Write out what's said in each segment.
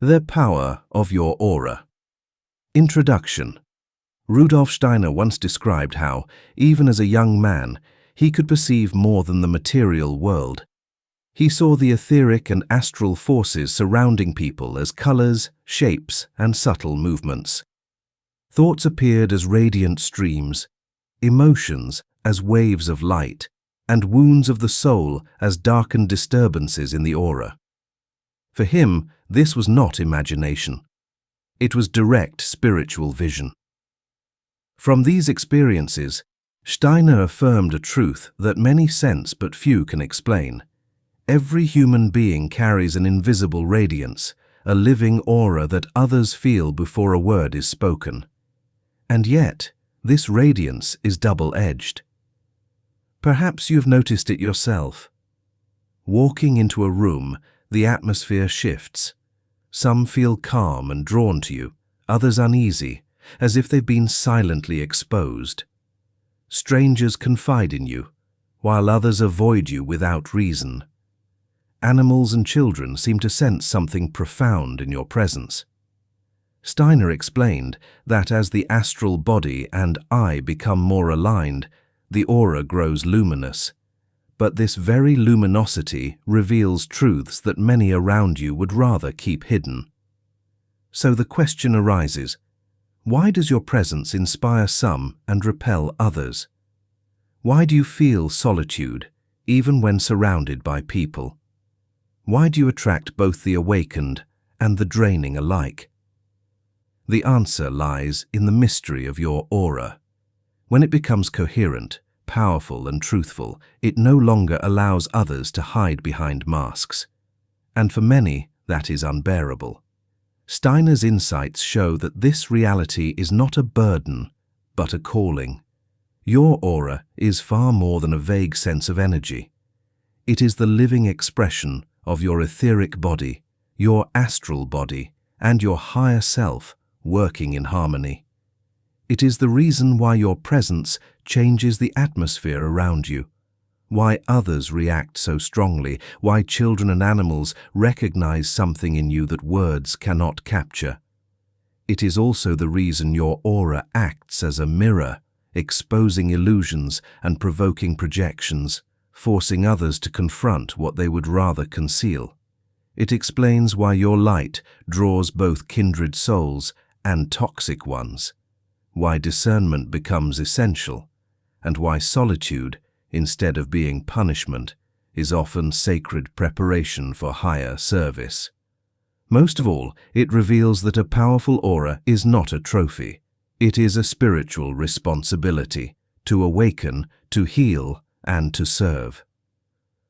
The power of your aura. Introduction. Rudolf Steiner once described how, even as a young man, he could perceive more than the material world. He saw the etheric and astral forces surrounding people as colors, shapes, and subtle movements. Thoughts appeared as radiant streams, emotions as waves of light, and wounds of the soul as darkened disturbances in the aura. For him, this was not imagination. It was direct spiritual vision. From these experiences, Steiner affirmed a truth that many sense but few can explain. Every human being carries an invisible radiance, a living aura that others feel before a word is spoken. And yet, this radiance is double-edged. Perhaps you've noticed it yourself. Walking into a room, the atmosphere shifts. Some feel calm and drawn to you, others uneasy, as if they've been silently exposed. Strangers confide in you, while others avoid you without reason. Animals and children seem to sense something profound in your presence. Steiner explained that as the astral body and eye become more aligned, the aura grows luminous. But this very luminosity reveals truths that many around you would rather keep hidden. So the question arises, why does your presence inspire some and repel others? Why do you feel solitude, even when surrounded by people? Why do you attract both the awakened and the draining alike? The answer lies in the mystery of your aura. When it becomes coherent, powerful and truthful, it no longer allows others to hide behind masks. And for many, that is unbearable. Steiner's insights show that this reality is not a burden, but a calling. Your aura is far more than a vague sense of energy. It is the living expression of your etheric body, your astral body, and your higher self working in harmony. It is the reason why your presence changes the atmosphere around you, why others react so strongly, why children and animals recognize something in you that words cannot capture. It is also the reason your aura acts as a mirror, exposing illusions and provoking projections, forcing others to confront what they would rather conceal. It explains why your light draws both kindred souls and toxic ones, why discernment becomes essential, and why solitude, instead of being punishment, is often sacred preparation for higher service. Most of all, it reveals that a powerful aura is not a trophy. It is a spiritual responsibility to awaken, to heal, and to serve.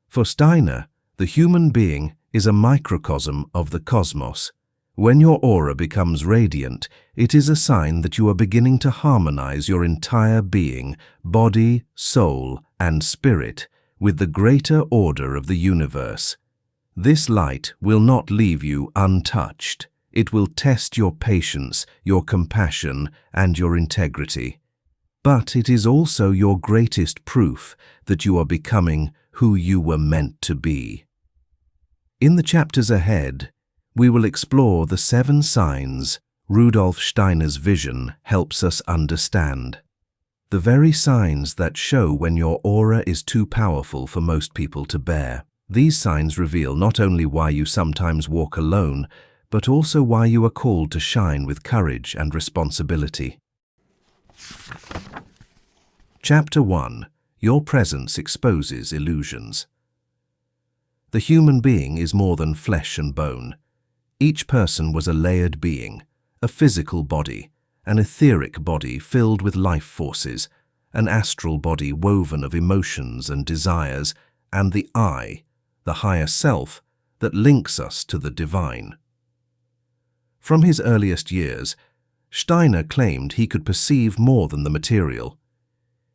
For Steiner, the human being is a microcosm of the cosmos. When your aura becomes radiant, it is a sign that you are beginning to harmonize your entire being, body, soul, and spirit, with the greater order of the universe. This light will not leave you untouched. It will test your patience, your compassion, and your integrity. But it is also your greatest proof that you are becoming who you were meant to be. In the chapters ahead, we will explore the 7 signs Rudolf Steiner's vision helps us understand. The very signs that show when your aura is too powerful for most people to bear. These signs reveal not only why you sometimes walk alone, but also why you are called to shine with courage and responsibility. Chapter 1. Your presence exposes illusions. The human being is more than flesh and bone. Each person was a layered being, a physical body, an etheric body filled with life forces, an astral body woven of emotions and desires, and the I, the higher self, that links us to the divine. From his earliest years, Steiner claimed he could perceive more than the material.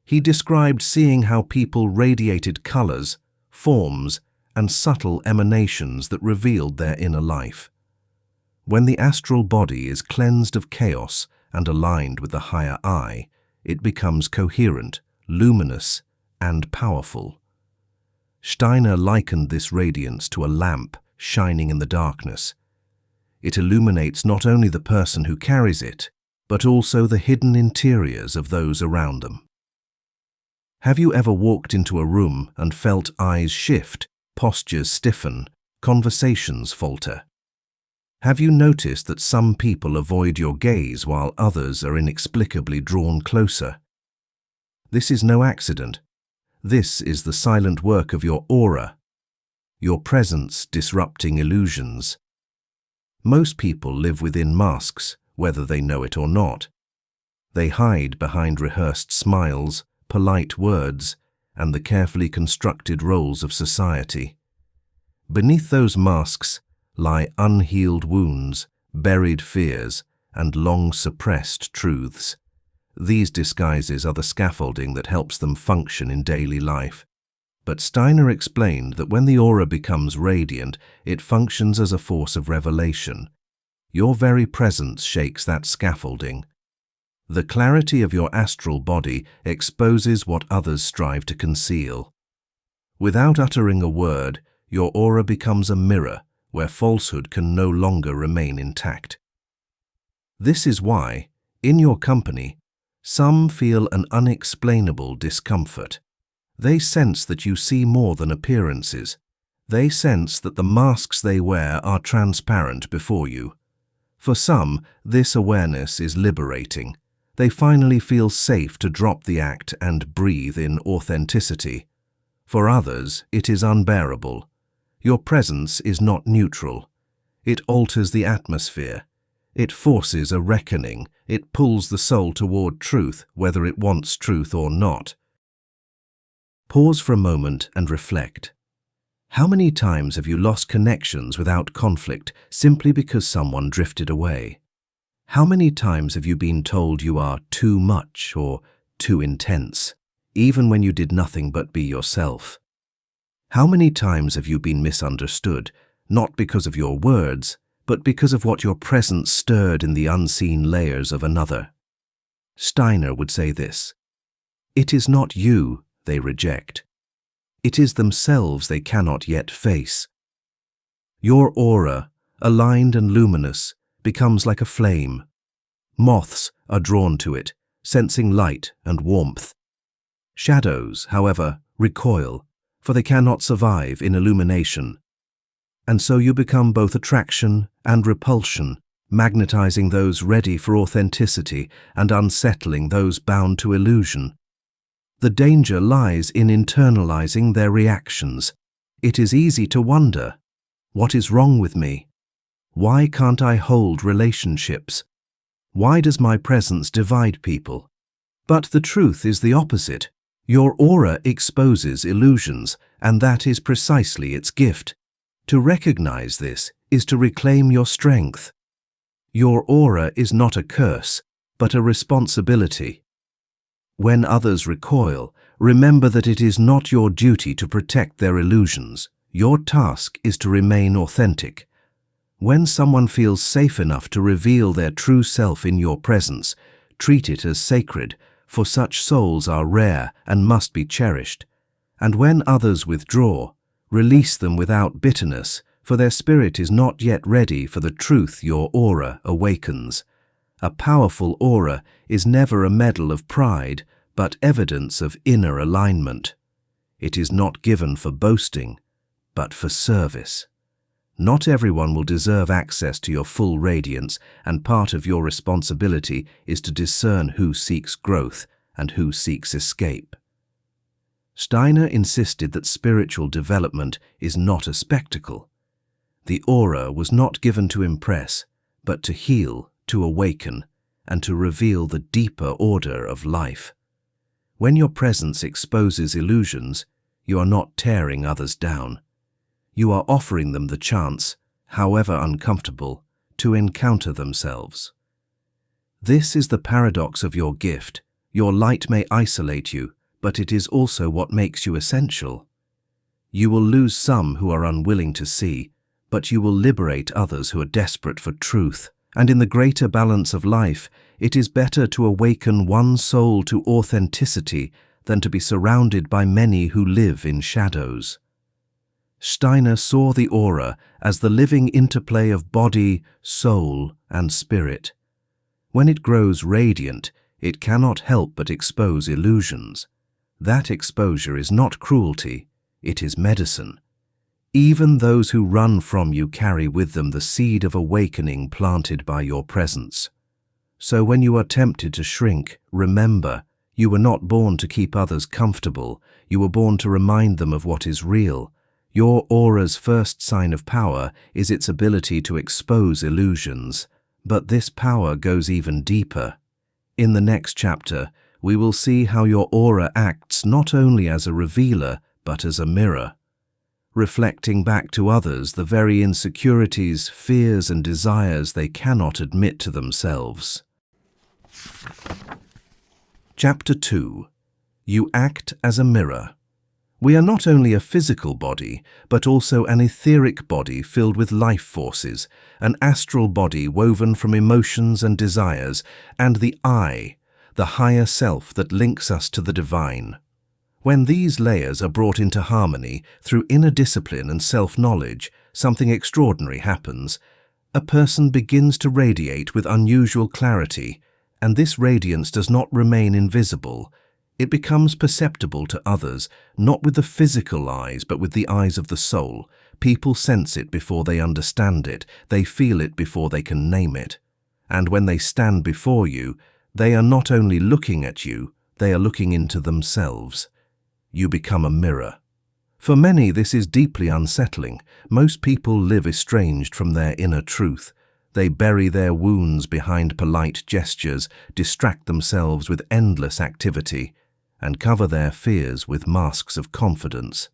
He described seeing how people radiated colors, forms, and subtle emanations that revealed their inner life. When the astral body is cleansed of chaos and aligned with the higher I, it becomes coherent, luminous, and powerful. Steiner likened this radiance to a lamp shining in the darkness. It illuminates not only the person who carries it, but also the hidden interiors of those around them. Have you ever walked into a room and felt eyes shift, postures stiffen, conversations falter? Have you noticed that some people avoid your gaze while others are inexplicably drawn closer? This is no accident. This is the silent work of your aura, your presence disrupting illusions. Most people live within masks, whether they know it or not. They hide behind rehearsed smiles, polite words, and the carefully constructed roles of society. Beneath those masks lie unhealed wounds, buried fears, and long-suppressed truths. These disguises are the scaffolding that helps them function in daily life. But Steiner explained that when the aura becomes radiant, it functions as a force of revelation. Your very presence shakes that scaffolding. The clarity of your astral body exposes what others strive to conceal. Without uttering a word, your aura becomes a mirror where falsehood can no longer remain intact. This is why, in your company, some feel an unexplainable discomfort. They sense that you see more than appearances. They sense that the masks they wear are transparent before you. For some, this awareness is liberating. They finally feel safe to drop the act and breathe in authenticity. For others, it is unbearable. Your presence is not neutral. It alters the atmosphere. It forces a reckoning. It pulls the soul toward truth, whether it wants truth or not. Pause for a moment and reflect. How many times have you lost connections without conflict simply because someone drifted away? How many times have you been told you are too much or too intense, even when you did nothing but be yourself? How many times have you been misunderstood, not because of your words, but because of what your presence stirred in the unseen layers of another? Steiner would say this: "It is not you they reject. It is themselves they cannot yet face." Your aura, aligned and luminous, becomes like a flame. Moths are drawn to it, sensing light and warmth. Shadows, however, recoil, for they cannot survive in illumination. And so you become both attraction and repulsion, magnetizing those ready for authenticity and unsettling those bound to illusion. The danger lies in internalizing their reactions. It is easy to wonder, what is wrong with me? Why can't I hold relationships? Why does my presence divide people? But the truth is the opposite. Your aura exposes illusions, and that is precisely its gift. To recognize this is to reclaim your strength. Your aura is not a curse, but a responsibility. When others recoil, remember that it is not your duty to protect their illusions. Your task is to remain authentic. When someone feels safe enough to reveal their true self in your presence, treat it as sacred, for such souls are rare and must be cherished. And when others withdraw, release them without bitterness, for their spirit is not yet ready for the truth your aura awakens. A powerful aura is never a medal of pride, but evidence of inner alignment. It is not given for boasting, but for service. Not everyone will deserve access to your full radiance, and part of your responsibility is to discern who seeks growth and who seeks escape. Steiner insisted that spiritual development is not a spectacle. The aura was not given to impress, but to heal, to awaken, and to reveal the deeper order of life. When your presence exposes illusions, you are not tearing others down. You are offering them the chance, however uncomfortable, to encounter themselves. This is the paradox of your gift. Your light may isolate you, but it is also what makes you essential. You will lose some who are unwilling to see, but you will liberate others who are desperate for truth. And in the greater balance of life, it is better to awaken one soul to authenticity than to be surrounded by many who live in shadows. Steiner saw the aura as the living interplay of body, soul, and spirit. When it grows radiant, it cannot help but expose illusions. That exposure is not cruelty, it is medicine. Even those who run from you carry with them the seed of awakening planted by your presence. So when you are tempted to shrink, remember, you were not born to keep others comfortable, you were born to remind them of what is real. Your aura's first sign of power is its ability to expose illusions, but this power goes even deeper. In the next chapter, we will see how your aura acts not only as a revealer, but as a mirror, reflecting back to others the very insecurities, fears, and desires they cannot admit to themselves. Chapter 2. You act as a mirror. We are not only a physical body, but also an etheric body filled with life forces, an astral body woven from emotions and desires, and the I, the higher self that links us to the divine. When these layers are brought into harmony through inner discipline and self-knowledge, something extraordinary happens. A person begins to radiate with unusual clarity, and this radiance does not remain invisible. It becomes perceptible to others, not with the physical eyes, but with the eyes of the soul. People sense it before they understand it. They feel it before they can name it. And when they stand before you, they are not only looking at you, they are looking into themselves. You become a mirror. For many, this is deeply unsettling. Most people live estranged from their inner truth. They bury their wounds behind polite gestures, distract themselves with endless activity, and cover their fears with masks of confidence.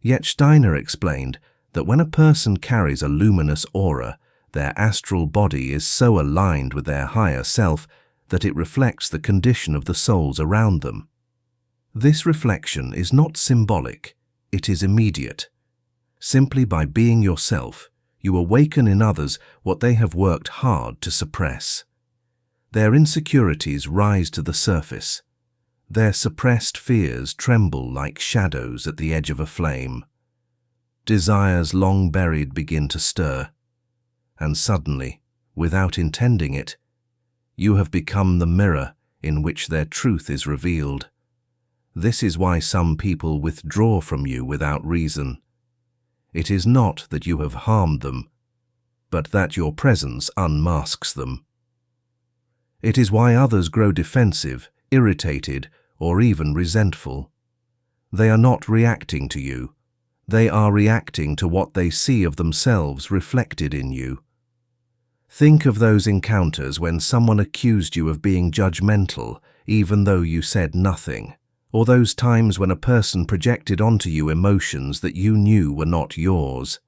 Yet Steiner explained that when a person carries a luminous aura, their astral body is so aligned with their higher self that it reflects the condition of the souls around them. This reflection is not symbolic, it is immediate. Simply by being yourself, you awaken in others what they have worked hard to suppress. Their insecurities rise to the surface. Their suppressed fears tremble like shadows at the edge of a flame. Desires long buried begin to stir, and suddenly, without intending it, you have become the mirror in which their truth is revealed. This is why some people withdraw from you without reason. It is not that you have harmed them, but that your presence unmasks them. It is why others grow defensive, irritated, or even resentful. They are not reacting to you. They are reacting to what they see of themselves reflected in you. Think of those encounters when someone accused you of being judgmental, even though you said nothing, or those times when a person projected onto you emotions that you knew were not yours.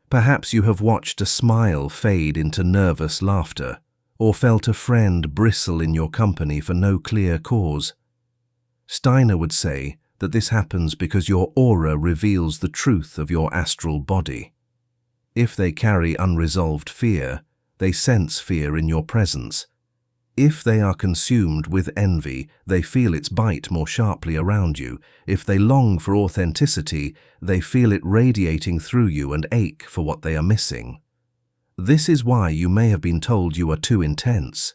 Perhaps you have watched a smile fade into nervous laughter, or felt a friend bristle in your company for no clear cause. Steiner would say that this happens because your aura reveals the truth of your astral body. If they carry unresolved fear, they sense fear in your presence. If they are consumed with envy, they feel its bite more sharply around you. If they long for authenticity, they feel it radiating through you and ache for what they are missing. This is why you may have been told you are too intense.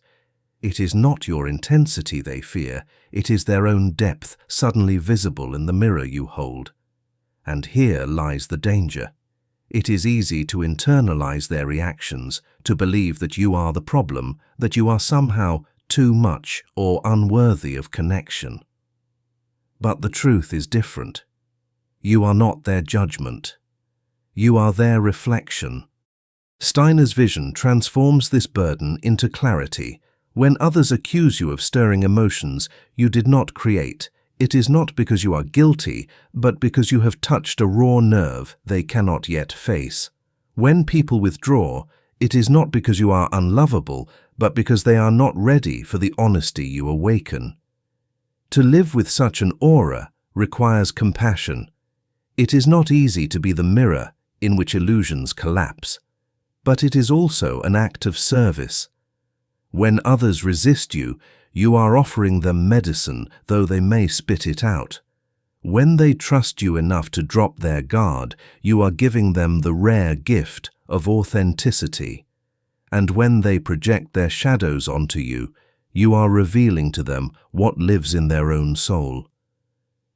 It is not your intensity they fear, it is their own depth suddenly visible in the mirror you hold. And here lies the danger. It is easy to internalize their reactions, to believe that you are the problem, that you are somehow too much or unworthy of connection. But the truth is different. You are not their judgment. You are their reflection. Steiner's vision transforms this burden into clarity. When others accuse you of stirring emotions you did not create, it is not because you are guilty, but because you have touched a raw nerve they cannot yet face. When people withdraw, it is not because you are unlovable, but because they are not ready for the honesty you awaken. To live with such an aura requires compassion. It is not easy to be the mirror in which illusions collapse, but it is also an act of service. When others resist you, you are offering them medicine, though they may spit it out. When they trust you enough to drop their guard, you are giving them the rare gift of authenticity. And when they project their shadows onto you, you are revealing to them what lives in their own soul.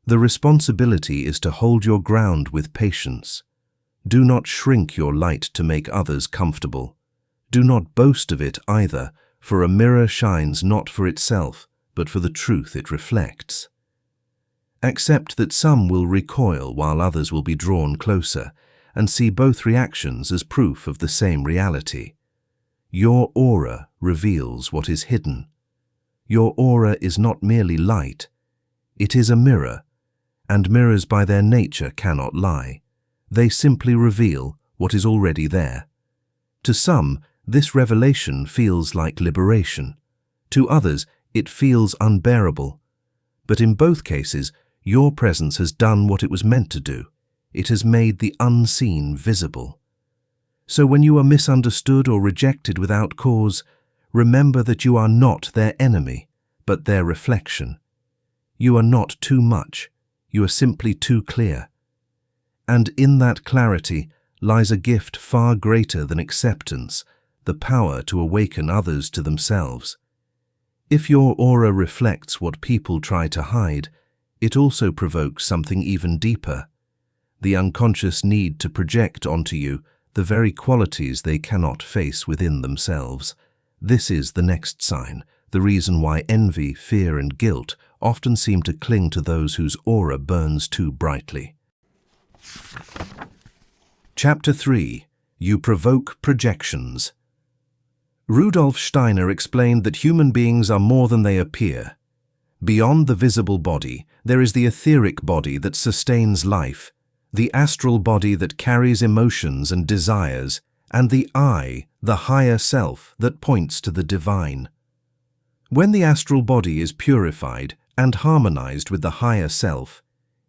The responsibility is to hold your ground with patience. Do not shrink your light to make others comfortable. Do not boast of it either, for a mirror shines not for itself, but for the truth it reflects. Accept that some will recoil while others will be drawn closer, and see both reactions as proof of the same reality. Your aura reveals what is hidden. Your aura is not merely light, it is a mirror, and mirrors by their nature cannot lie. They simply reveal what is already there. To some, this revelation feels like liberation. To others, it feels unbearable. But in both cases, your presence has done what it was meant to do. It has made the unseen visible. So when you are misunderstood or rejected without cause, remember that you are not their enemy, but their reflection. You are not too much, you are simply too clear. And in that clarity lies a gift far greater than acceptance, the power to awaken others to themselves. If your aura reflects what people try to hide, it also provokes something even deeper, the unconscious need to project onto you the very qualities they cannot face within themselves. This is the next sign, the reason why envy, fear, and guilt often seem to cling to those whose aura burns too brightly. Chapter 3. You Provoke Projections. Rudolf Steiner explained that human beings are more than they appear. Beyond the visible body, there is the etheric body that sustains life, the astral body that carries emotions and desires, and the I, the higher self, that points to the divine. When the astral body is purified and harmonized with the higher self,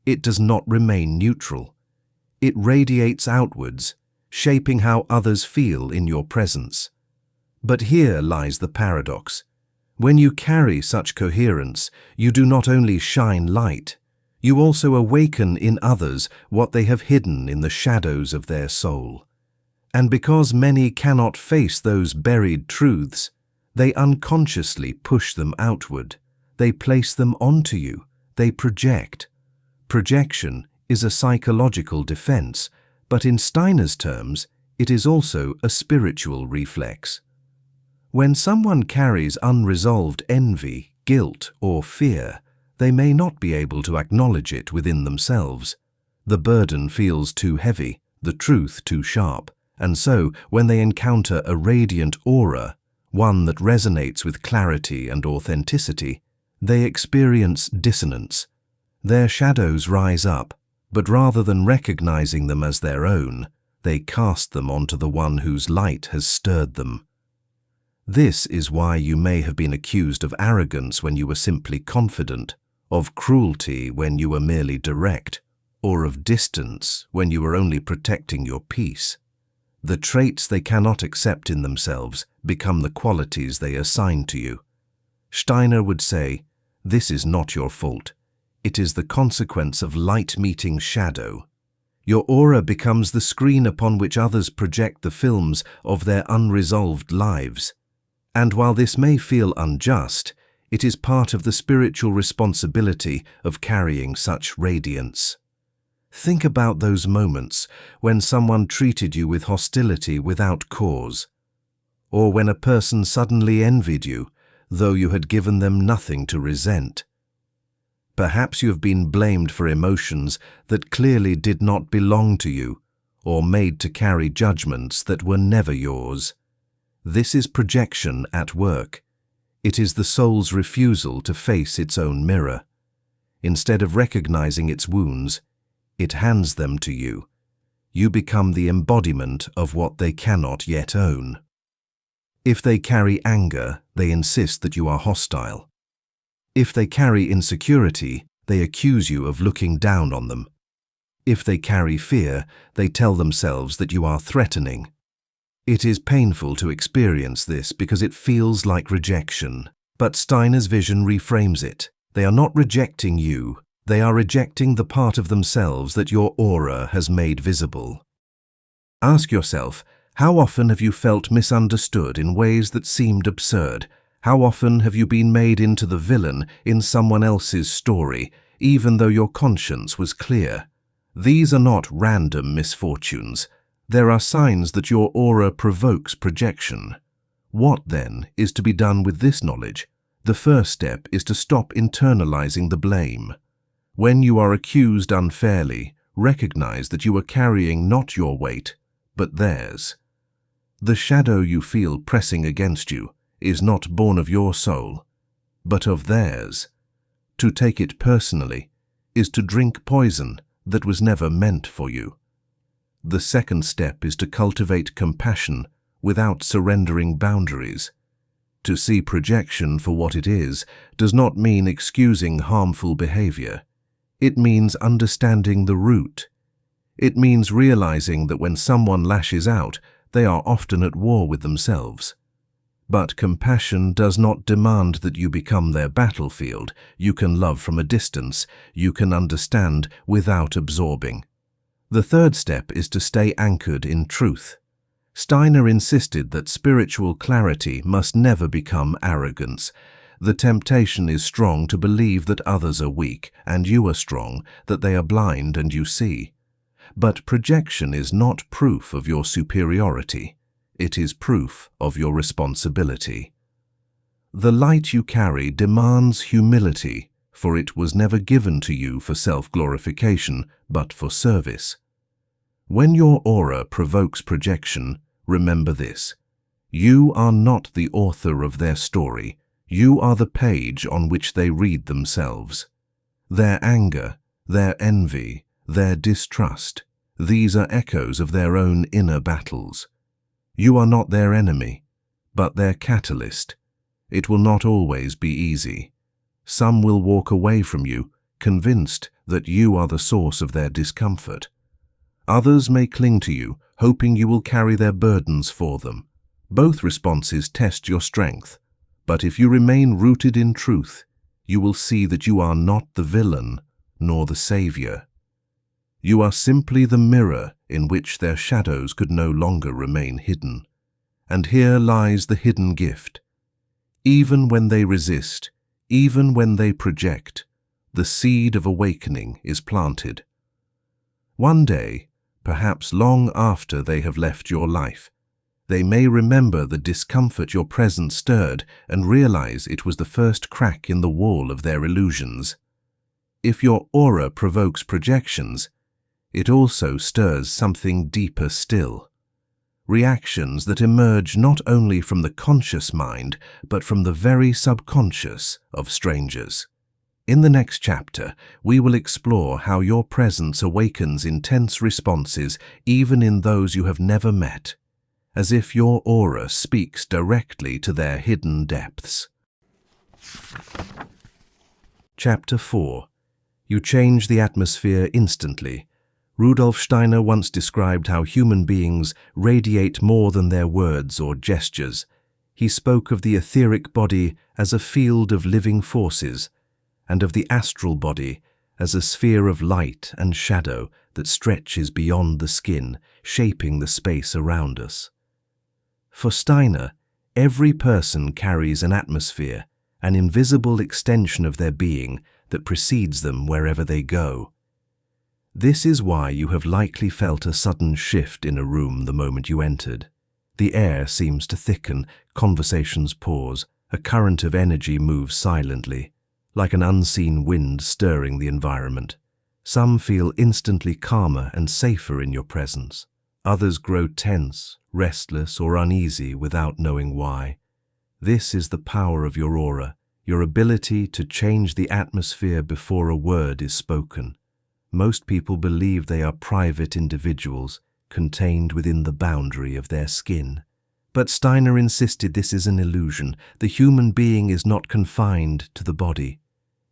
it does not remain neutral. It radiates outwards, shaping how others feel in your presence. But here lies the paradox. When you carry such coherence, you do not only shine light, you also awaken in others what they have hidden in the shadows of their soul. And because many cannot face those buried truths, they unconsciously push them outward. They place them onto you. They project. Projection is a psychological defense, but in Steiner's terms, it is also a spiritual reflex. When someone carries unresolved envy, guilt, or fear, they may not be able to acknowledge it within themselves. The burden feels too heavy, the truth too sharp, and so when they encounter a radiant aura, one that resonates with clarity and authenticity, they experience dissonance. Their shadows rise up, but rather than recognizing them as their own, they cast them onto the one whose light has stirred them. This is why you may have been accused of arrogance when you were simply confident, of cruelty when you were merely direct, or of distance when you were only protecting your peace. The traits they cannot accept in themselves become the qualities they assign to you. Steiner would say, "This is not your fault. It is the consequence of light meeting shadow." Your aura becomes the screen upon which others project the films of their unresolved lives. And while this may feel unjust, it is part of the spiritual responsibility of carrying such radiance. Think about those moments when someone treated you with hostility without cause, or when a person suddenly envied you, though you had given them nothing to resent. Perhaps you have been blamed for emotions that clearly did not belong to you, or made to carry judgments that were never yours. This is projection at work. It is the soul's refusal to face its own mirror. Instead of recognizing its wounds, it hands them to you. You become the embodiment of what they cannot yet own. If they carry anger, they insist that you are hostile. If they carry insecurity, they accuse you of looking down on them. If they carry fear, they tell themselves that you are threatening. It is painful to experience this because it feels like rejection, but Steiner's vision reframes it. They are not rejecting you, They are rejecting the part of themselves that your aura has made visible. Ask yourself, how often have you felt misunderstood in ways that seemed absurd? How often have you been made into the villain in someone else's story, even though your conscience was clear? These are not random misfortunes. There are signs that your aura provokes projection. What, then, is to be done with this knowledge? The first step is to stop internalizing the blame. When you are accused unfairly, recognize that you are carrying not your weight, but theirs. The shadow you feel pressing against you is not born of your soul, but of theirs. To take it personally is to drink poison that was never meant for you. The second step is to cultivate compassion without surrendering boundaries. To see projection for what it is does not mean excusing harmful behavior. It means understanding the root. It means realizing that when someone lashes out, they are often at war with themselves. But compassion does not demand that you become their battlefield. You can love from a distance. You can understand without absorbing. The third step is to stay anchored in truth. Steiner insisted that spiritual clarity must never become arrogance. The temptation is strong to believe that others are weak and you are strong, that they are blind and you see. But projection is not proof of your superiority. It is proof of your responsibility. The light you carry demands humility, for it was never given to you for self-glorification, but for service. When your aura provokes projection, remember this: you are not the author of their story. You are the page on which they read themselves. Their anger, their envy, their distrust, these are echoes of their own inner battles. You are not their enemy, but their catalyst. It will not always be easy. Some will walk away from you, convinced that you are the source of their discomfort. Others may cling to you, hoping you will carry their burdens for them. Both responses test your strength, but if you remain rooted in truth, you will see that you are not the villain nor the savior. You are simply the mirror in which their shadows could no longer remain hidden. And here lies the hidden gift. Even when they resist, even when they project, the seed of awakening is planted. One day, perhaps long after they have left your life, they may remember the discomfort your presence stirred and realize it was the first crack in the wall of their illusions. If your aura provokes projections, it also stirs something deeper still. Reactions that emerge not only from the conscious mind, but from the very subconscious of strangers. In the next chapter, we will explore how your presence awakens intense responses even in those you have never met, as if your aura speaks directly to their hidden depths. Chapter 4. You change the atmosphere instantly. Rudolf Steiner once described how human beings radiate more than their words or gestures. He spoke of the etheric body as a field of living forces, and of the astral body as a sphere of light and shadow that stretches beyond the skin, shaping the space around us. For Steiner, every person carries an atmosphere, an invisible extension of their being that precedes them wherever they go. This is why you have likely felt a sudden shift in a room the moment you entered. The air seems to thicken, conversations pause, a current of energy moves silently, like an unseen wind stirring the environment. Some feel instantly calmer and safer in your presence. Others grow tense, restless, or uneasy without knowing why. This is the power of your aura, your ability to change the atmosphere before a word is spoken. Most people believe they are private individuals, contained within the boundary of their skin. But Steiner insisted this is an illusion. The human being is not confined to the body.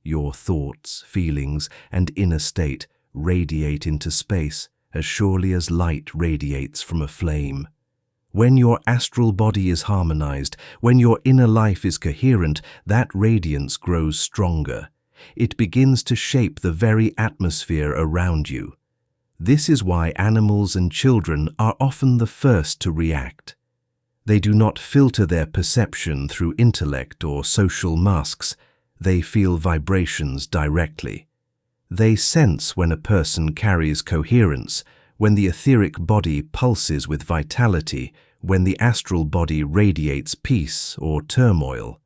Your thoughts, feelings, and inner state radiate into space as surely as light radiates from a flame. When your astral body is harmonized, when your inner life is coherent, that radiance grows stronger. It begins to shape the very atmosphere around you. This is why animals and children are often the first to react. They do not filter their perception through intellect or social masks. They feel vibrations directly. They sense when a person carries coherence, when the etheric body pulses with vitality, when the astral body radiates peace or turmoil.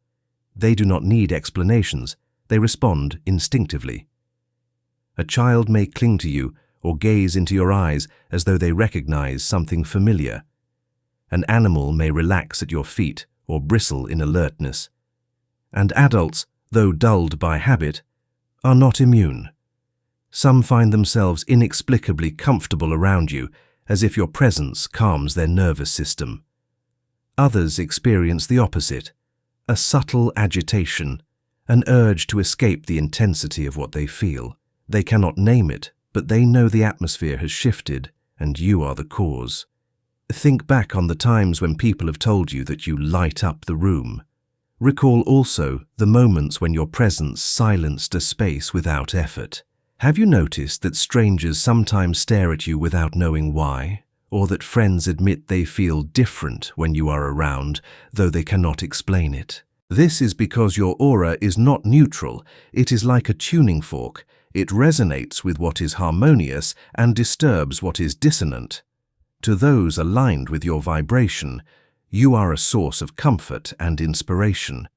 They do not need explanations. They respond instinctively. A child may cling to you or gaze into your eyes as though they recognize something familiar. An animal may relax at your feet or bristle in alertness. And adults, though dulled by habit, are not immune. Some find themselves inexplicably comfortable around you, as if your presence calms their nervous system. Others experience the opposite, a subtle agitation, an urge to escape the intensity of what they feel. They cannot name it, but they know the atmosphere has shifted, and you are the cause. Think back on the times when people have told you that you light up the room. Recall also the moments when your presence silenced a space without effort. Have you noticed that strangers sometimes stare at you without knowing why, or that friends admit they feel different when you are around, though they cannot explain it? This is because your aura is not neutral. It is like a tuning fork. It resonates with what is harmonious and disturbs what is dissonant. To those aligned with your vibration, you are a source of comfort and inspiration.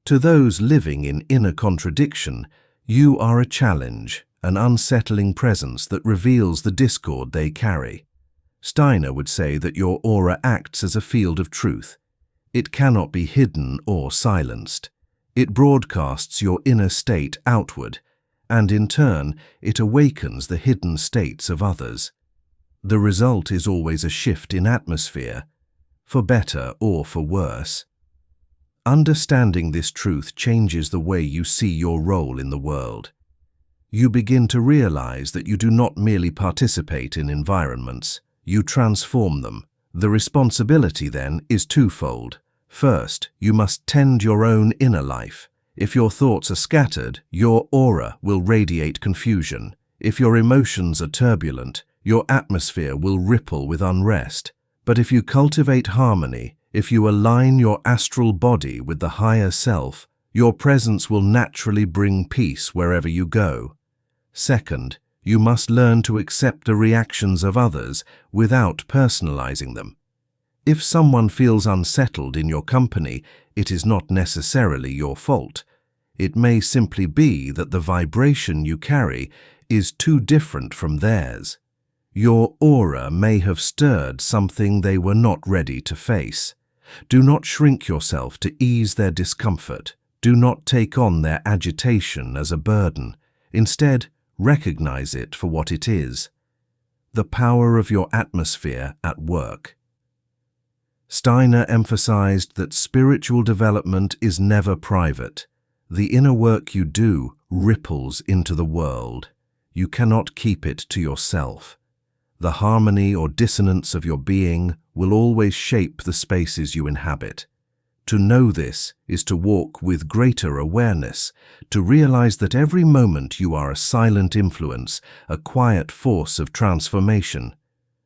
To those living in inner contradiction, you are a challenge, an unsettling presence that reveals the discord they carry. Steiner would say that your aura acts as a field of truth. It cannot be hidden or silenced. It broadcasts your inner state outward, and in turn, it awakens the hidden states of others. The result is always a shift in atmosphere, for better or for worse. Understanding this truth changes the way you see your role in the world. You begin to realize that you do not merely participate in environments, you transform them. The responsibility, then, is twofold. First, you must tend your own inner life. If your thoughts are scattered, your aura will radiate confusion. If your emotions are turbulent, your atmosphere will ripple with unrest. But if you cultivate harmony, if you align your astral body with the higher self, your presence will naturally bring peace wherever you go. Second, you must learn to accept the reactions of others without personalizing them. If someone feels unsettled in your company, it is not necessarily your fault. It may simply be that the vibration you carry is too different from theirs. Your aura may have stirred something they were not ready to face. Do not shrink yourself to ease their discomfort. Do not take on their agitation as a burden. Instead, recognize it for what it is: the power of your atmosphere at work. Steiner emphasized that spiritual development is never private. The inner work you do ripples into the world. You cannot keep it to yourself. The harmony or dissonance of your being will always shape the spaces you inhabit. To know this is to walk with greater awareness, to realize that every moment you are a silent influence, a quiet force of transformation.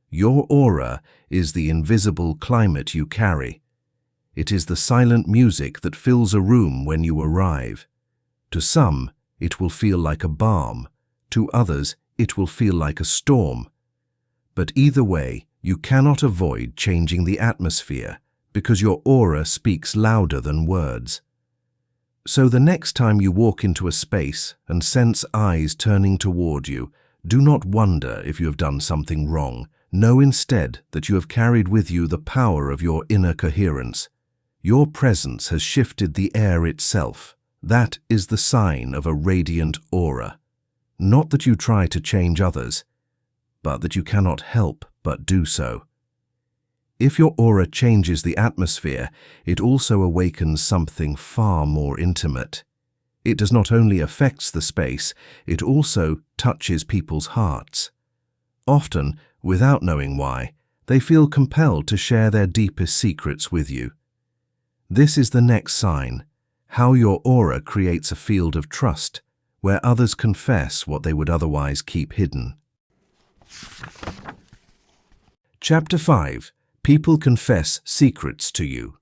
Your aura is the invisible climate you carry. It is the silent music that fills a room when you arrive. To some, it will feel like a balm. To others, it will feel like a storm. But either way, you cannot avoid changing the atmosphere, because your aura speaks louder than words. So the next time you walk into a space and sense eyes turning toward you, do not wonder if you have done something wrong. Know instead that you have carried with you the power of your inner coherence. Your presence has shifted the air itself. That is the sign of a radiant aura. Not that you try to change others, but that you cannot help but do so. If your aura changes the atmosphere, it also awakens something far more intimate. It does not only affect the space, it also touches people's hearts. Often, without knowing why, they feel compelled to share their deepest secrets with you. This is the next sign: how your aura creates a field of trust, where others confess what they would otherwise keep hidden. Chapter 5. People confess secrets to you.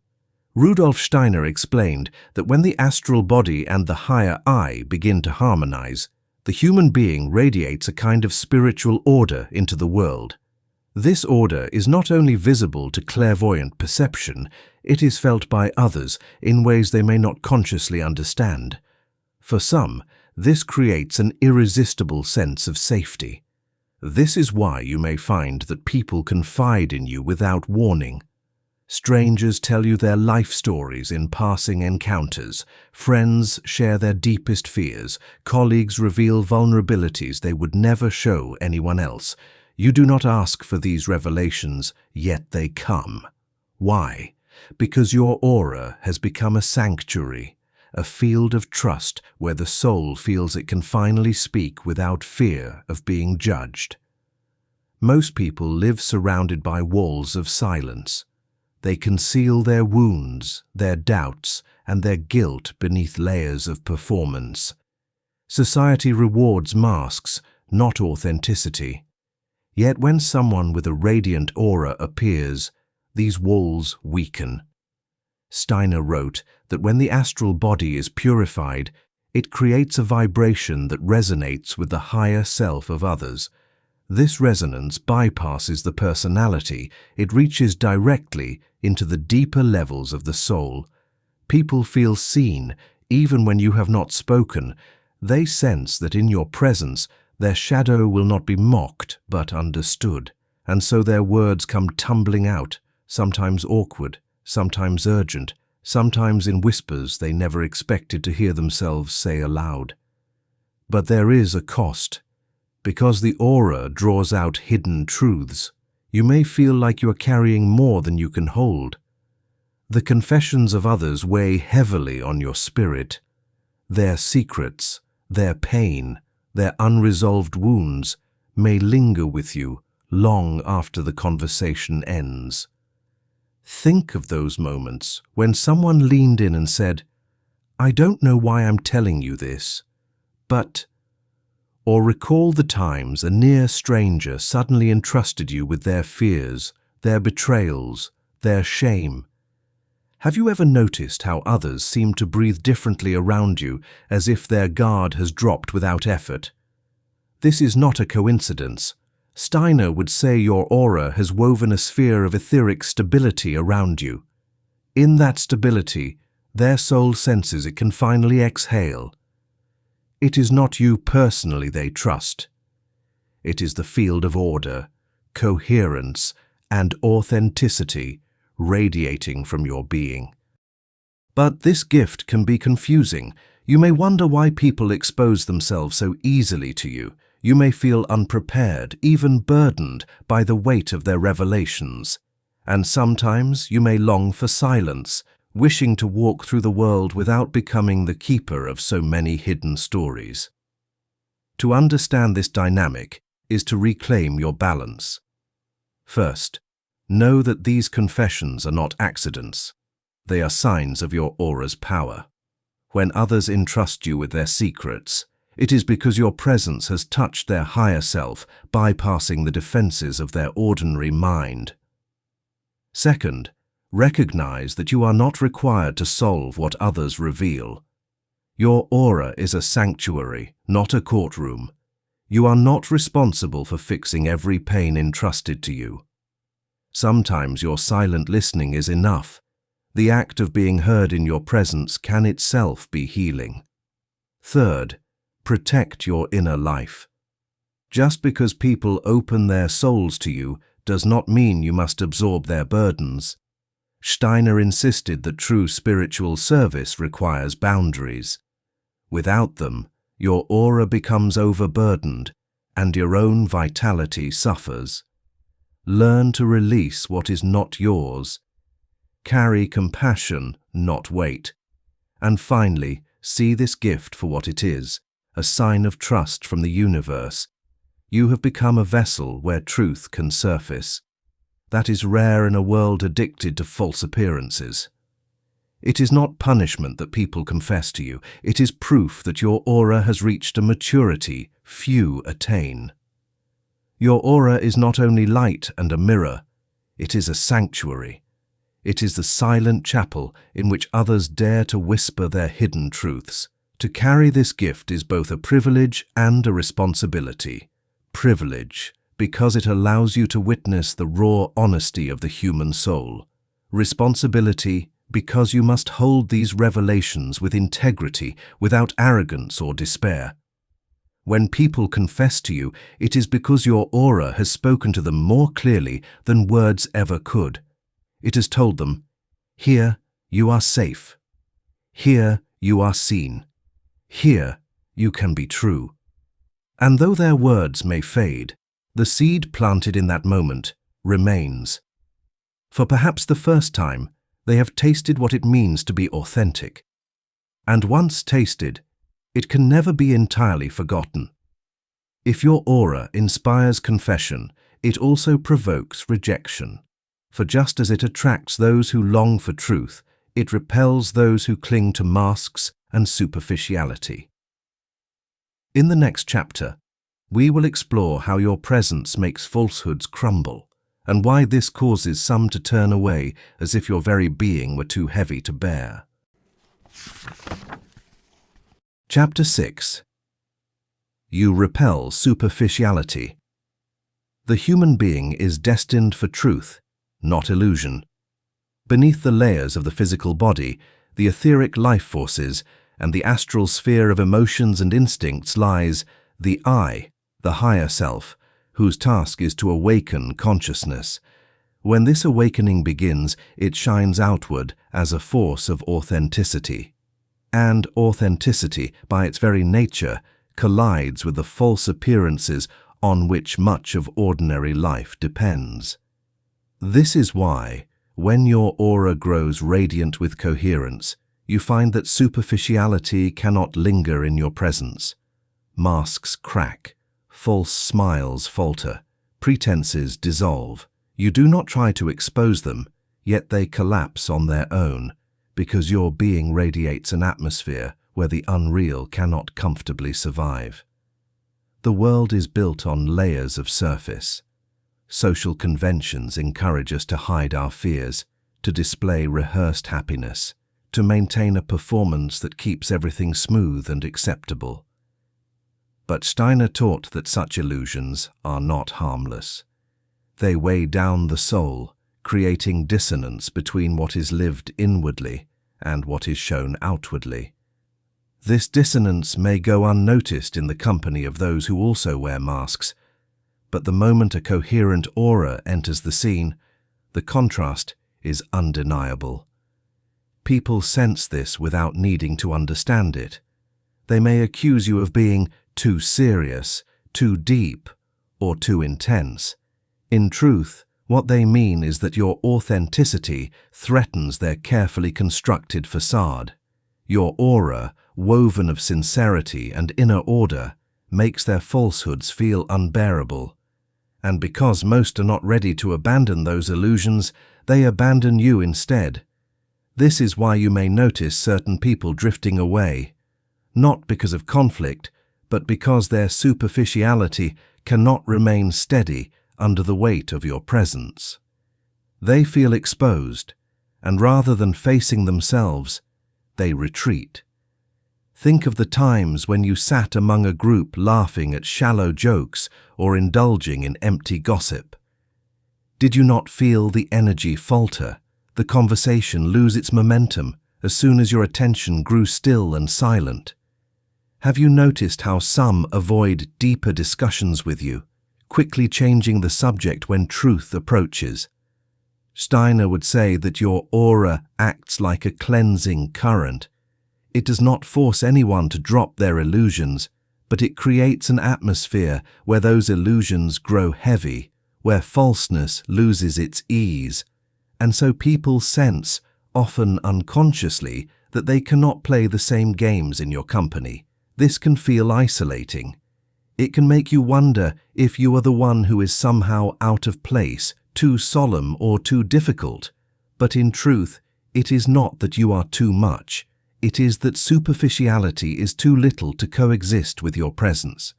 Rudolf Steiner explained that when the astral body and the higher I begin to harmonize, the human being radiates a kind of spiritual order into the world. This order is not only visible to clairvoyant perception, it is felt by others in ways they may not consciously understand. For some, this creates an irresistible sense of safety. This is why you may find that people confide in you without warning. Strangers tell you their life stories in passing encounters, friends share their deepest fears, colleagues reveal vulnerabilities they would never show anyone else. You do not ask for these revelations, yet they come. Why? Because your aura has become a sanctuary, a field of trust where the soul feels it can finally speak without fear of being judged. Most people live surrounded by walls of silence. They conceal their wounds, their doubts, and their guilt beneath layers of performance. Society rewards masks, not authenticity. Yet when someone with a radiant aura appears, these walls weaken. Steiner wrote that when the astral body is purified, it creates a vibration that resonates with the higher self of others. This resonance bypasses the personality, it reaches directly into the deeper levels of the soul. People feel seen, even when you have not spoken. They sense that in your presence, their shadow will not be mocked, but understood. And so their words come tumbling out, sometimes awkward, sometimes urgent, sometimes in whispers they never expected to hear themselves say aloud. But there is a cost. Because the aura draws out hidden truths, you may feel like you are carrying more than you can hold. The confessions of others weigh heavily on your spirit. Their secrets, their pain, their unresolved wounds may linger with you long after the conversation ends. Think of those moments when someone leaned in and said, "I don't know why I'm telling you this, but..." Or recall the times a near stranger suddenly entrusted you with their fears, their betrayals, their shame. Have you ever noticed how others seem to breathe differently around you, as if their guard has dropped without effort? This is not a coincidence. Steiner would say your aura has woven a sphere of etheric stability around you. In that stability, their soul senses it can finally exhale. It is not you personally they trust. It is the field of order, coherence, and authenticity radiating from your being. But this gift can be confusing. You may wonder why people expose themselves so easily to you. You may feel unprepared, even burdened by the weight of their revelations. And sometimes you may long for silence, wishing to walk through the world without becoming the keeper of so many hidden stories. To understand this dynamic is to reclaim your balance. First, know that these confessions are not accidents. They are signs of your aura's power. When others entrust you with their secrets, it is because your presence has touched their higher self, bypassing the defenses of their ordinary mind. Second, recognize that you are not required to solve what others reveal. Your aura is a sanctuary, not a courtroom. You are not responsible for fixing every pain entrusted to you. Sometimes your silent listening is enough. The act of being heard in your presence can itself be healing. Third, protect your inner life. Just because people open their souls to you does not mean you must absorb their burdens. Steiner insisted that true spiritual service requires boundaries. Without them, your aura becomes overburdened and your own vitality suffers. Learn to release what is not yours. Carry compassion, not weight. And finally, see this gift for what it is, a sign of trust from the universe. You have become a vessel where truth can surface. That is rare in a world addicted to false appearances. It is not punishment that people confess to you. It is proof that your aura has reached a maturity few attain. Your aura is not only light and a mirror, it is a sanctuary. It is the silent chapel in which others dare to whisper their hidden truths. To carry this gift is both a privilege and a responsibility. Privilege, because it allows you to witness the raw honesty of the human soul. Responsibility, because you must hold these revelations with integrity, without arrogance or despair. When people confess to you, it is because your aura has spoken to them more clearly than words ever could. It has told them, "Here you are safe. Here you are seen. Here you can be true." And though their words may fade, the seed planted in that moment remains. For perhaps the first time, they have tasted what it means to be authentic. And once tasted, it can never be entirely forgotten. If your aura inspires confession, it also provokes rejection. For just as it attracts those who long for truth, it repels those who cling to masks and superficiality. In the next chapter, we will explore how your presence makes falsehoods crumble, and why this causes some to turn away as if your very being were too heavy to bear. Chapter 6. You repel superficiality. The human being is destined for truth, not illusion. Beneath the layers of the physical body, the etheric life forces, and the astral sphere of emotions and instincts lies the I, the higher self, whose task is to awaken consciousness. When this awakening begins, it shines outward as a force of authenticity. And authenticity, by its very nature, collides with the false appearances on which much of ordinary life depends. This is why, when your aura grows radiant with coherence, you find that superficiality cannot linger in your presence. Masks crack, false smiles falter, pretenses dissolve. You do not try to expose them, yet they collapse on their own, because your being radiates an atmosphere where the unreal cannot comfortably survive. The world is built on layers of surface. Social conventions encourage us to hide our fears, to display rehearsed happiness, to maintain a performance that keeps everything smooth and acceptable. But Steiner taught that such illusions are not harmless. They weigh down the soul, creating dissonance between what is lived inwardly and what is shown outwardly. This dissonance may go unnoticed in the company of those who also wear masks, but the moment a coherent aura enters the scene, the contrast is undeniable. People sense this without needing to understand it. They may accuse you of being too serious, too deep, or too intense. In truth, what they mean is that your authenticity threatens their carefully constructed facade. Your aura, woven of sincerity and inner order, makes their falsehoods feel unbearable. And because most are not ready to abandon those illusions, they abandon you instead. This is why you may notice certain people drifting away, not because of conflict, but because their superficiality cannot remain steady under the weight of your presence. They feel exposed, and rather than facing themselves, they retreat. Think of the times when you sat among a group laughing at shallow jokes or indulging in empty gossip. Did you not feel the energy falter, the conversation lose its momentum as soon as your attention grew still and silent? Have you noticed how some avoid deeper discussions with you, quickly changing the subject when truth approaches? Steiner would say that your aura acts like a cleansing current. It does not force anyone to drop their illusions, but it creates an atmosphere where those illusions grow heavy, where falseness loses its ease. And so people sense, often unconsciously, that they cannot play the same games in your company. This can feel isolating. It can make you wonder if you are the one who is somehow out of place, too solemn or too difficult. But in truth, It is not that you are too much, it is that superficiality is too little to coexist with your presence.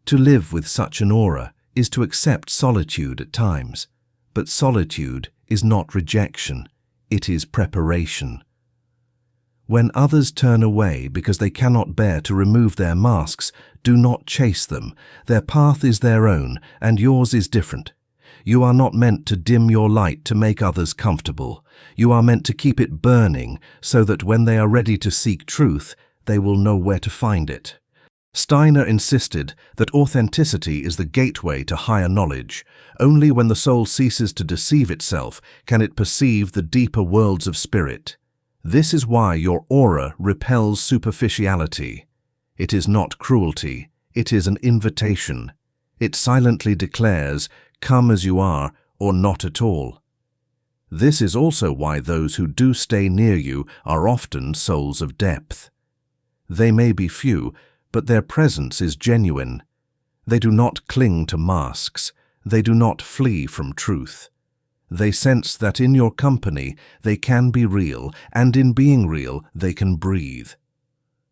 To live with such an aura is to accept solitude at times, but solitude is not rejection, it is preparation. When others turn away because they cannot bear to remove their masks, do not chase them. Their path is their own, and yours is different. You are not meant to dim your light to make others comfortable. You are meant to keep it burning so that when they are ready to seek truth, they will know where to find it. Steiner insisted that authenticity is the gateway to higher knowledge. Only when the soul ceases to deceive itself can it perceive the deeper worlds of spirit. This is why your aura repels superficiality. It is not cruelty, it is an invitation. It silently declares, "Come as you are, or not at all." This is also why those who do stay near you are often souls of depth. They may be few, but their presence is genuine. They do not cling to masks. They do not flee from truth. They sense that in your company they can be real, and in being real they can breathe.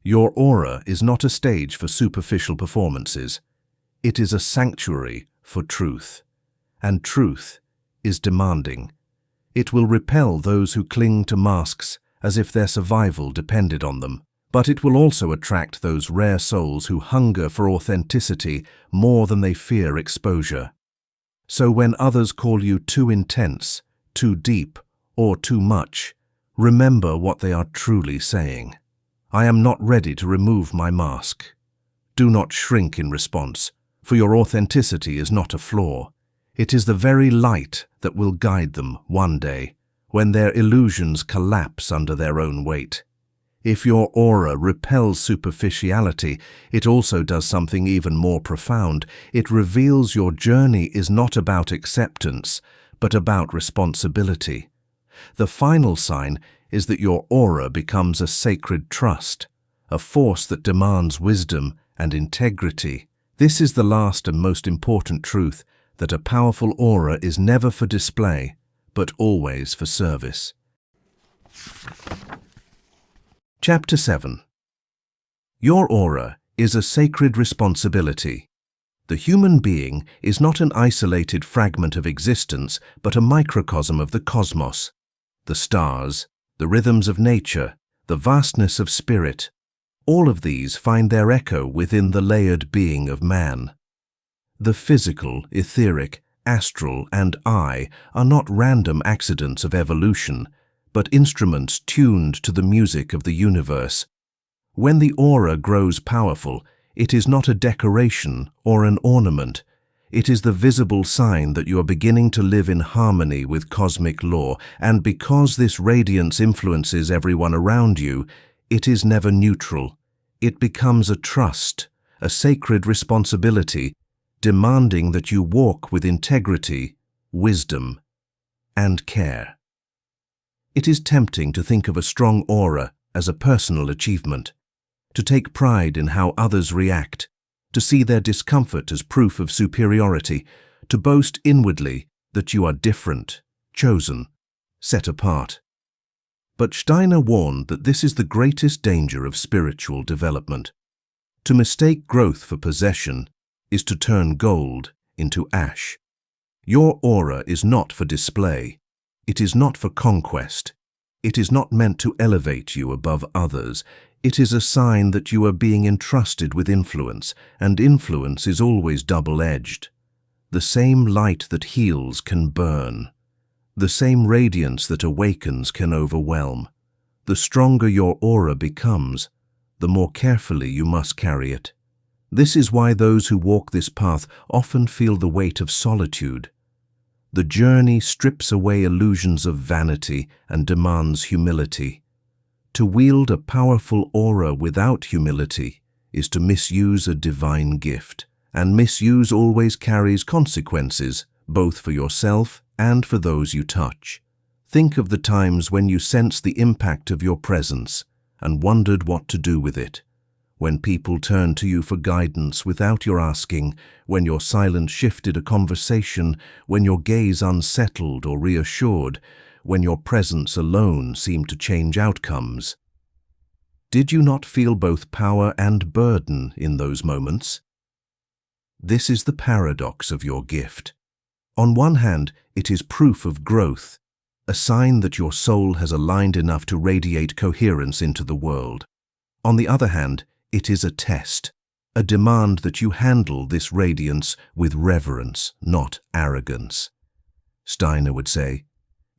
Your aura is not a stage for superficial performances. It is a sanctuary for truth. And truth is demanding. It will repel those who cling to masks as if their survival depended on them. But it will also attract those rare souls who hunger for authenticity more than they fear exposure. So when others call you too intense, too deep, or too much, remember what they are truly saying. I am not ready to remove my mask. Do not shrink in response, for your authenticity is not a flaw. It is the very light that will guide them one day, when their illusions collapse under their own weight. If your aura repels superficiality, it also does something even more profound. It reveals your journey is not about acceptance, but about responsibility. The final sign is that your aura becomes a sacred trust, a force that demands wisdom and integrity. This is the last and most important truth, that a powerful aura is never for display, but always for service. Chapter 7. Your aura is a sacred responsibility. The human being is not an isolated fragment of existence, but a microcosm of the cosmos, the stars, the rhythms of nature, the vastness of spirit. All of these find their echo within the layered being of man. The physical, etheric, astral, and I are not random accidents of evolution, but instruments tuned to the music of the universe. When the aura grows powerful, it is not a decoration or an ornament. It is the visible sign that you are beginning to live in harmony with cosmic law, and because this radiance influences everyone around you, it is never neutral. It becomes a trust, a sacred responsibility, demanding that you walk with integrity, wisdom, and care. It is tempting to think of a strong aura as a personal achievement, to take pride in how others react, to see their discomfort as proof of superiority, to boast inwardly that you are different, chosen, set apart. But Steiner warned that this is the greatest danger of spiritual development. To mistake growth for possession is to turn gold into ash. Your aura is not for display. It is not for conquest. It is not meant to elevate you above others. It is a sign that you are being entrusted with influence, and influence is always double-edged. The same light that heals can burn. The same radiance that awakens can overwhelm. The stronger your aura becomes, the more carefully you must carry it. This is why those who walk this path often feel the weight of solitude. The journey strips away illusions of vanity and demands humility. To wield a powerful aura without humility is to misuse a divine gift, and misuse always carries consequences, both for yourself and for those you touch. Think of the times when you sensed the impact of your presence and wondered what to do with it. When people turned to you for guidance without your asking, when your silence shifted a conversation, when your gaze unsettled or reassured, when your presence alone seemed to change outcomes. Did you not feel both power and burden in those moments? This is the paradox of your gift. On one hand, it is proof of growth, a sign that your soul has aligned enough to radiate coherence into the world. On the other hand, it is a test, a demand that you handle this radiance with reverence, not arrogance. Steiner would say,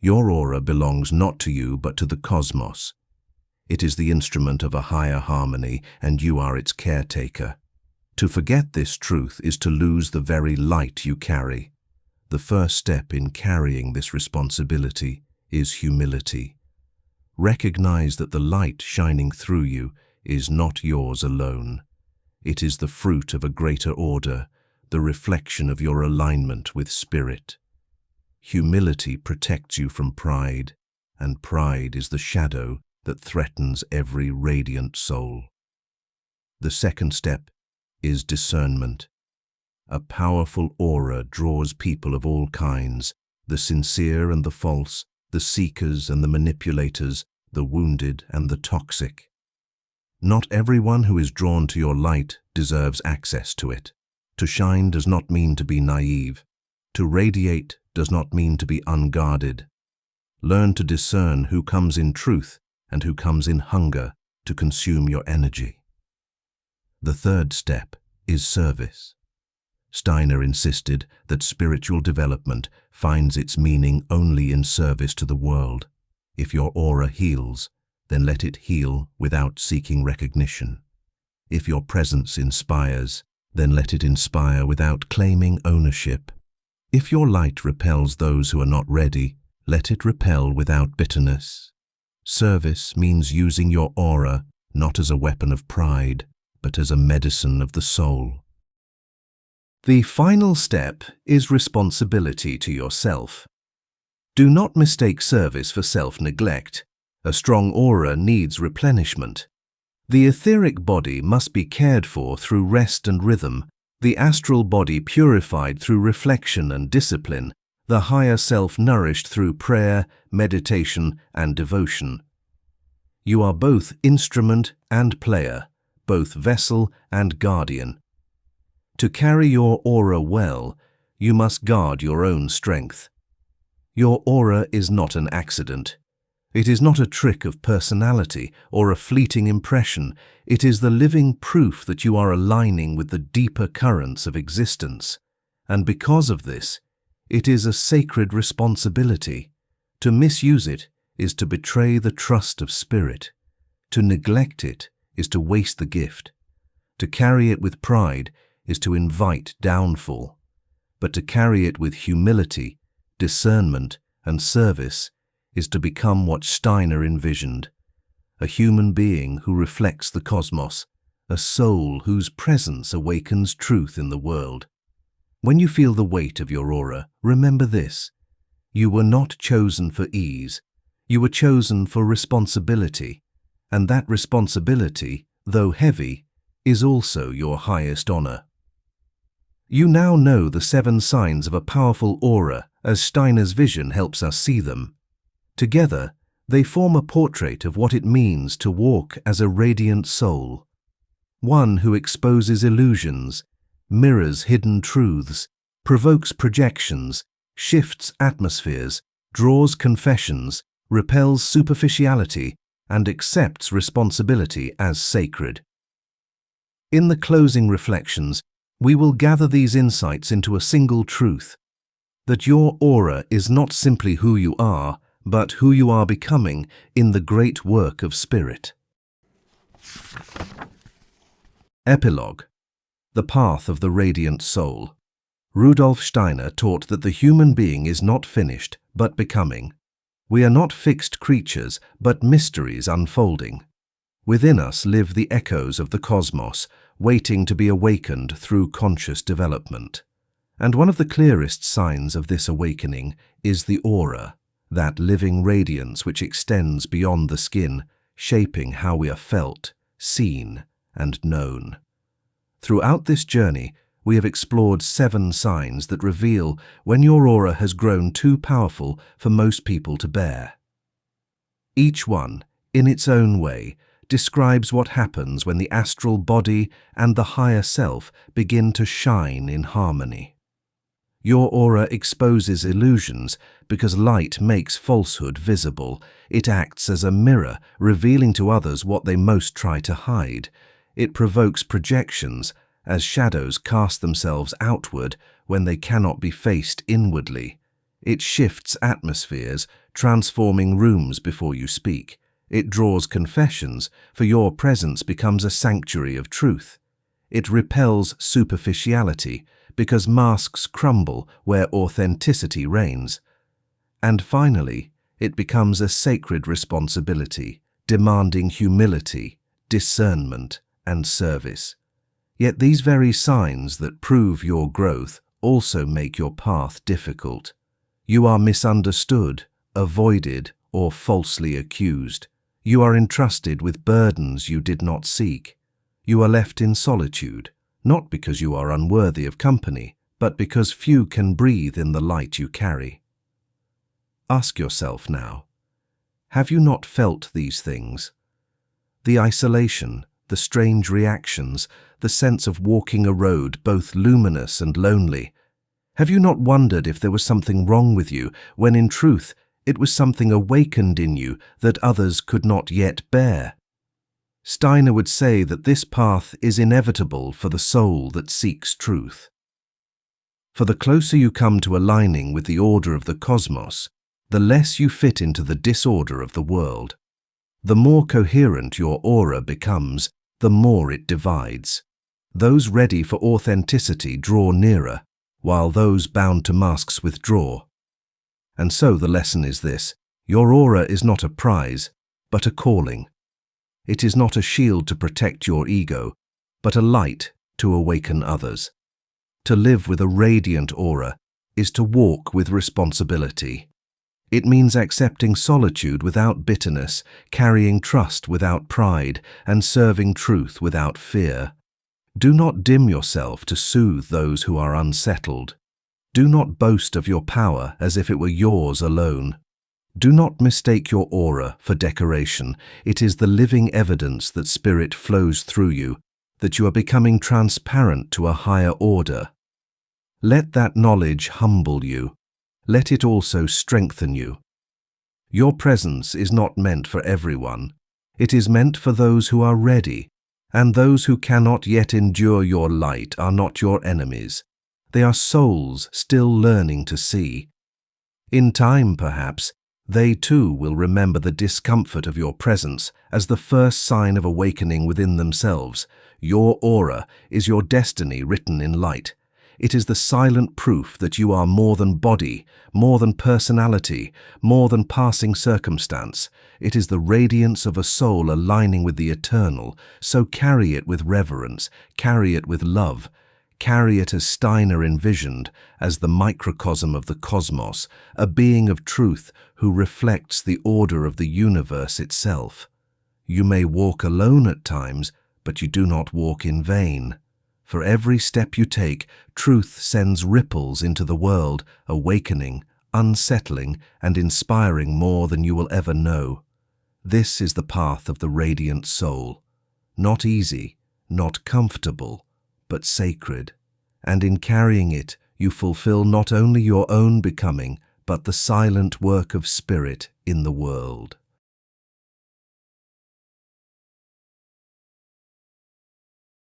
"Your aura belongs not to you but to the cosmos. It is the instrument of a higher harmony, and you are its caretaker. To forget this truth is to lose the very light you carry. The first step in carrying this responsibility is humility. Recognize that the light shining through you is not yours alone. It is the fruit of a greater order, the reflection of your alignment with spirit. Humility protects you from pride, and pride is the shadow that threatens every radiant soul." The second step is discernment. A powerful aura draws people of all kinds, the sincere and the false, the seekers and the manipulators, the wounded and the toxic. Not everyone who is drawn to your light deserves access to it. To shine does not mean to be naive. To radiate does not mean to be unguarded. Learn to discern who comes in truth and who comes in hunger to consume your energy. The third step is service. Steiner insisted that spiritual development finds its meaning only in service to the world. If your aura heals, then let it heal without seeking recognition. If your presence inspires, then let it inspire without claiming ownership. If your light repels those who are not ready, let it repel without bitterness. Service means using your aura not as a weapon of pride, but as a medicine of the soul. The final step is responsibility to yourself. Do not mistake service for self-neglect. A strong aura needs replenishment. The etheric body must be cared for through rest and rhythm, the astral body purified through reflection and discipline, the higher self nourished through prayer, meditation, and devotion. You are both instrument and player, both vessel and guardian. To carry your aura well, you must guard your own strength. Your aura is not an accident. It is not a trick of personality or a fleeting impression. It is the living proof that you are aligning with the deeper currents of existence. And because of this, it is a sacred responsibility. To misuse it is to betray the trust of spirit. To neglect it is to waste the gift. To carry it with pride is to invite downfall. But to carry it with humility, discernment, and service is to become what Steiner envisioned, a human being who reflects the cosmos, a soul whose presence awakens truth in the world. When you feel the weight of your aura, remember this: you were not chosen for ease, you were chosen for responsibility, and that responsibility, though heavy, is also your highest honor. You now know the 7 signs of a powerful aura as Steiner's vision helps us see them. Together, they form a portrait of what it means to walk as a radiant soul, one who exposes illusions, mirrors hidden truths, provokes projections, shifts atmospheres, draws confessions, repels superficiality, and accepts responsibility as sacred. In the closing reflections, we will gather these insights into a single truth, that your aura is not simply who you are, but who you are becoming in the great work of spirit. Epilogue. The Path of the Radiant Soul. Rudolf Steiner taught that the human being is not finished, but becoming. We are not fixed creatures, but mysteries unfolding. Within us live the echoes of the cosmos, waiting to be awakened through conscious development. And one of the clearest signs of this awakening is the aura, that living radiance which extends beyond the skin, shaping how we are felt, seen, and known. Throughout this journey, we have explored 7 signs that reveal when your aura has grown too powerful for most people to bear. Each one, in its own way, describes what happens when the astral body and the higher self begin to shine in harmony. Your aura exposes illusions because light makes falsehood visible. It acts as a mirror, revealing to others what they most try to hide. It provokes projections, as shadows cast themselves outward when they cannot be faced inwardly. It shifts atmospheres, transforming rooms before you speak. It draws confessions, for your presence becomes a sanctuary of truth. It repels superficiality, because masks crumble where authenticity reigns. And finally, it becomes a sacred responsibility, demanding humility, discernment, and service. Yet these very signs that prove your growth also make your path difficult. You are misunderstood, avoided, or falsely accused. You are entrusted with burdens you did not seek. You are left in solitude, not because you are unworthy of company, but because few can breathe in the light you carry. Ask yourself now, have you not felt these things? The isolation, the strange reactions, the sense of walking a road both luminous and lonely. Have you not wondered if there was something wrong with you, when in truth it was something awakened in you that others could not yet bear? Steiner would say that this path is inevitable for the soul that seeks truth. For the closer you come to aligning with the order of the cosmos, the less you fit into the disorder of the world. The more coherent your aura becomes, the more it divides. Those ready for authenticity draw nearer, while those bound to masks withdraw. And so the lesson is this: your aura is not a prize, but a calling. It is not a shield to protect your ego, but a light to awaken others. To live with a radiant aura is to walk with responsibility. It means accepting solitude without bitterness, carrying trust without pride, and serving truth without fear. Do not dim yourself to soothe those who are unsettled. Do not boast of your power as if it were yours alone. Do not mistake your aura for decoration. It is the living evidence that spirit flows through you, that you are becoming transparent to a higher order. Let that knowledge humble you. Let it also strengthen you. Your presence is not meant for everyone. It is meant for those who are ready, and those who cannot yet endure your light are not your enemies. They are souls still learning to see. In time, perhaps, they too will remember the discomfort of your presence as the first sign of awakening within themselves. Your aura is your destiny written in light. It is the silent proof that you are more than body, more than personality, more than passing circumstance. It is the radiance of a soul aligning with the eternal, so carry it with reverence, carry it with love, carry it as Steiner envisioned, as the microcosm of the cosmos, a being of truth who reflects the order of the universe itself. You may walk alone at times, but you do not walk in vain. For every step you take, truth sends ripples into the world, awakening, unsettling, and inspiring more than you will ever know. This is the path of the radiant soul. Not easy, not comfortable, but sacred. And in carrying it, you fulfill not only your own becoming, but the silent work of spirit in the world.